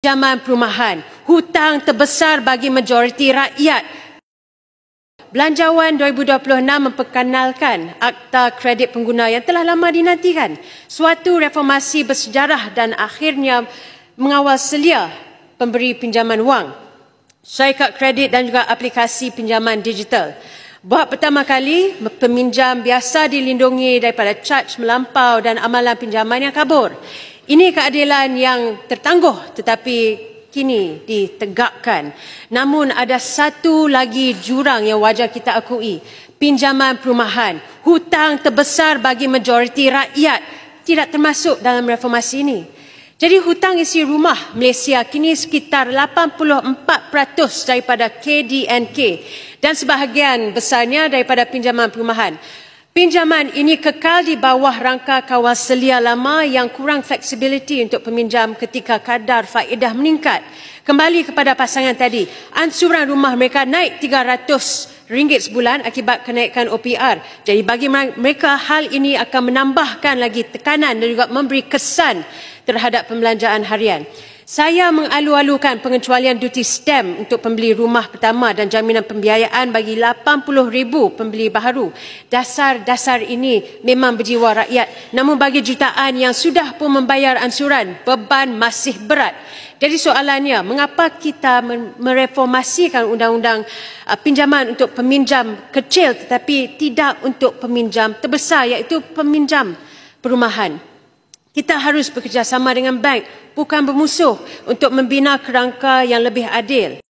Pinjaman perumahan, hutang terbesar bagi majoriti rakyat. Belanjawan 2026 memperkenalkan Akta Kredit Pengguna yang telah lama dinantikan. Suatu reformasi bersejarah dan akhirnya mengawal selia pemberi pinjaman wang, syarikat kredit dan juga aplikasi pinjaman digital. Buat pertama kali, peminjam biasa dilindungi daripada caj melampau dan amalan pinjaman yang kabur. Ini keadilan yang tertangguh tetapi kini ditegakkan. Namun ada satu lagi jurang yang wajar kita akui. Pinjaman perumahan, hutang terbesar bagi majoriti rakyat tidak termasuk dalam reformasi ini. Jadi hutang isi rumah Malaysia kini sekitar 84% daripada KDNK dan sebahagian besarnya daripada pinjaman perumahan. Pinjaman ini kekal di bawah rangka kawal selia lama yang kurang fleksibiliti untuk peminjam ketika kadar faedah meningkat. Kembali kepada pasangan tadi, ansuran rumah mereka naik RM300 sebulan akibat kenaikan OPR. Jadi bagi mereka hal ini akan menambahkan lagi tekanan dan juga memberi kesan terhadap pembelanjaan harian. Saya mengalu-alukan pengecualian duty stamp untuk pembeli rumah pertama dan jaminan pembiayaan bagi 80,000 pembeli baharu. Dasar-dasar ini memang berjiwa rakyat. Namun bagi jutaan yang sudah pun membayar ansuran, beban masih berat. Jadi soalannya, mengapa kita mereformasikan undang-undang pinjaman untuk peminjam kecil tetapi tidak untuk peminjam terbesar, iaitu peminjam perumahan? Kita harus bekerjasama dengan bank, bukan bermusuh, untuk membina kerangka yang lebih adil.